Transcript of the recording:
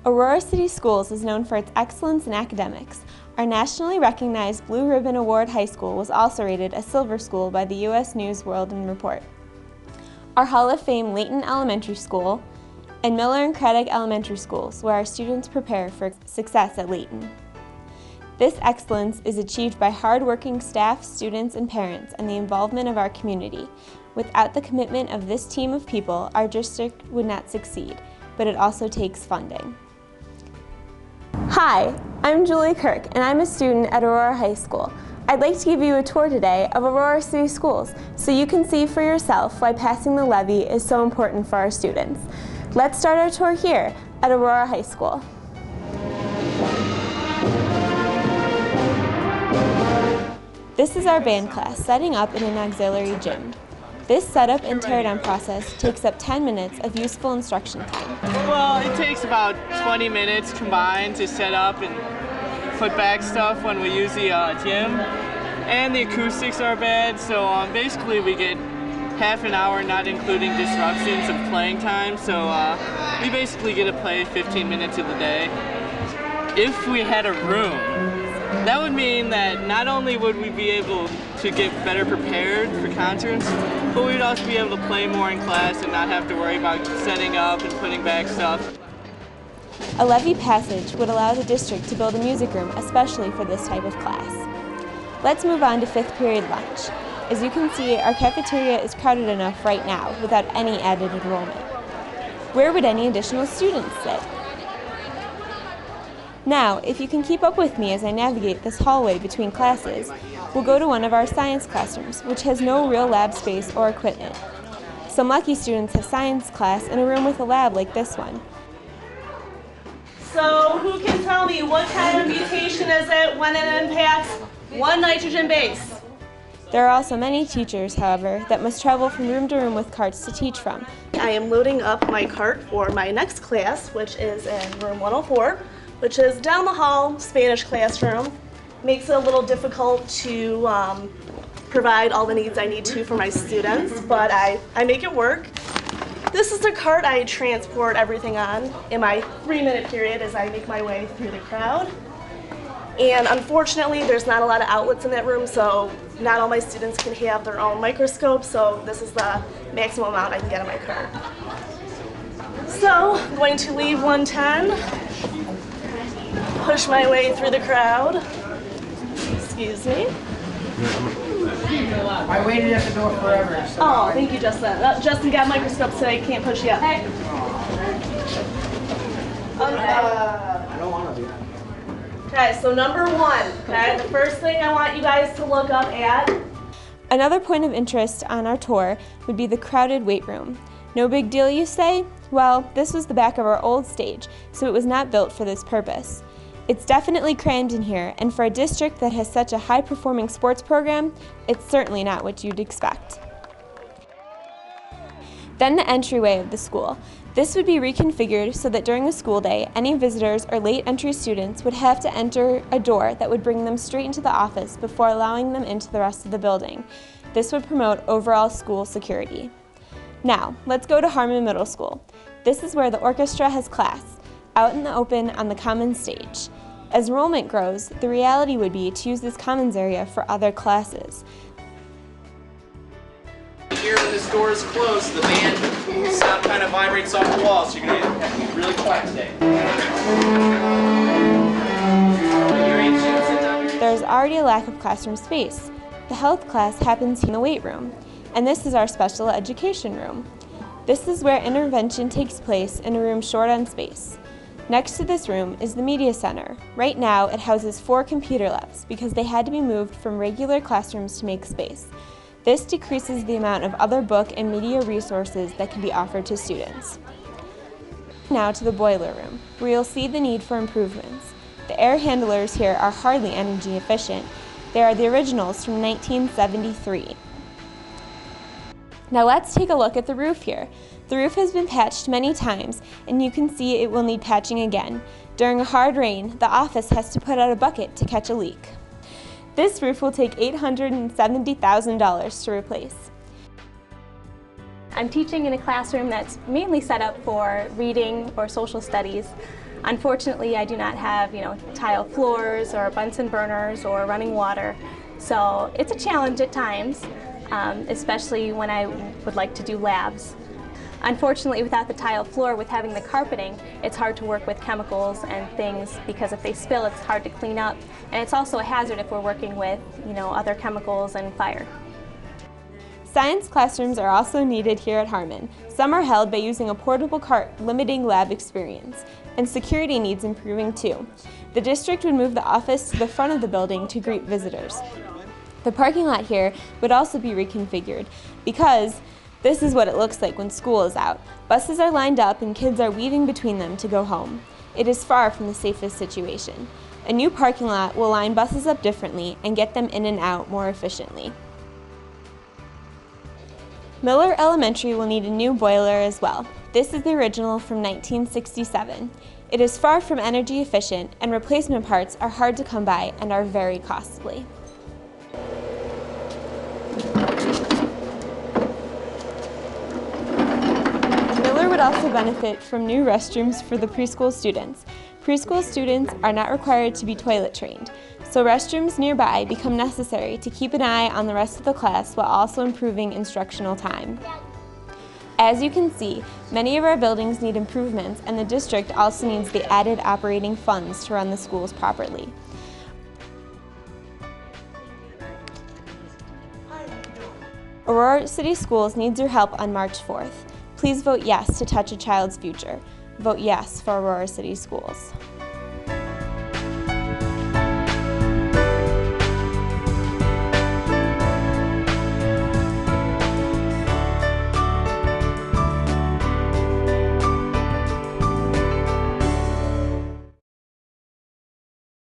Aurora City Schools is known for its excellence in academics. Our nationally recognized Blue Ribbon Award High School was also rated a silver school by the U.S. News World and Report. Our Hall of Fame Layton Elementary School and Miller and Craddock Elementary Schools, where our students prepare for success at Layton. This excellence is achieved by hard-working staff, students, and parents, and the involvement of our community. Without the commitment of this team of people, our district would not succeed, but it also takes funding. Hi, I'm Julie Kirk, and I'm a student at Aurora High School. I'd like to give you a tour today of Aurora City Schools so you can see for yourself why passing the levy is so important for our students. Let's start our tour here at Aurora High School. This is our band class setting up in an auxiliary gym. This setup and teardown process takes up 10 minutes of useful instruction time. Well, it takes about 20 minutes combined to set up and put back stuff when we use the gym. And the acoustics are bad, so basically we get half an hour, not including disruptions of playing time. So we basically get to play 15 minutes of the day. If we had a room, that would mean that not only would we be able to get better prepared for concerts, but we'd also be able to play more in class and not have to worry about setting up and putting back stuff. A levy passage would allow the district to build a music room, especially for this type of class. Let's move on to 5th period lunch. As you can see, our cafeteria is crowded enough right now without any added enrollment. Where would any additional students sit? Now, if you can keep up with me as I navigate this hallway between classes, we'll go to one of our science classrooms, which has no real lab space or equipment. Some lucky students have science class in a room with a lab like this one. So who can tell me what kind of mutation is it when it impacts one nitrogen base? There are also many teachers, however, that must travel from room to room with carts to teach from. I am loading up my cart for my next class, which is in room 104. Which is down the hall, Spanish classroom. Makes it a little difficult to provide all the needs I need to for my students, but I make it work. This is the cart I transport everything on in my 3-minute period as I make my way through the crowd. And unfortunately, there's not a lot of outlets in that room, so not all my students can have their own microscope, so this is the maximum amount I can get in my cart. So, I'm going to leave 110. Push my way through the crowd. Excuse me. I waited at the door forever. So oh, thank you, Justin. Justin got microscopes, so I can't push yet. I don't want to do that. Okay, so number 1. Okay, the first thing I want you guys to look up at. Another point of interest on our tour would be the crowded weight room. No big deal, you say? Well, this was the back of our old stage, so it was not built for this purpose. It's definitely crammed in here, and for a district that has such a high-performing sports program, it's certainly not what you'd expect. Then the entryway of the school. This would be reconfigured so that during the school day, any visitors or late entry students would have to enter a door that would bring them straight into the office before allowing them into the rest of the building. This would promote overall school security. Now, let's go to Harmon Middle School. This is where the orchestra has class, out in the open on the common stage. As enrollment grows, the reality would be to use this commons area for other classes. Here when this door is closed, the band sound kind of vibrates off the wall, so you're going to have to be really quiet today. There's already a lack of classroom space. The health class happens in the weight room, and this is our special education room. This is where intervention takes place in a room short on space. Next to this room is the Media Center. Right now, it houses 4 computer labs because they had to be moved from regular classrooms to make space. This decreases the amount of other book and media resources that can be offered to students. Now to the boiler room, where you'll see the need for improvements. The air handlers here are hardly energy efficient. They are the originals from 1973. Now let's take a look at the roof here. The roof has been patched many times, and you can see it will need patching again. During a hard rain, the office has to put out a bucket to catch a leak. This roof will take $870,000 to replace. I'm teaching in a classroom that's mainly set up for reading or social studies. Unfortunately, I do not have, tile floors or Bunsen burners or running water. So it's a challenge at times, especially when I would like to do labs. Unfortunately, without the tile floor, with having the carpeting, it's hard to work with chemicals and things because if they spill, it's hard to clean up. And it's also a hazard if we're working with, other chemicals and fire. Science classrooms are also needed here at Harmon. Some are held by using a portable cart, limiting lab experience. And security needs improving too. The district would move the office to the front of the building to greet visitors. The parking lot here would also be reconfigured because this is what it looks like when school is out. Buses are lined up and kids are weaving between them to go home. It is far from the safest situation. A new parking lot will line buses up differently and get them in and out more efficiently. Miller Elementary will need a new boiler as well. This is the original from 1967. It is far from energy efficient and replacement parts are hard to come by and are very costly. Miller would also benefit from new restrooms for the preschool students. Preschool students are not required to be toilet trained, so restrooms nearby become necessary to keep an eye on the rest of the class while also improving instructional time. As you can see, many of our buildings need improvements and the district also needs the added operating funds to run the schools properly. Aurora City Schools needs your help on March 4th. Please vote yes to touch a child's future. Vote yes for Aurora City Schools.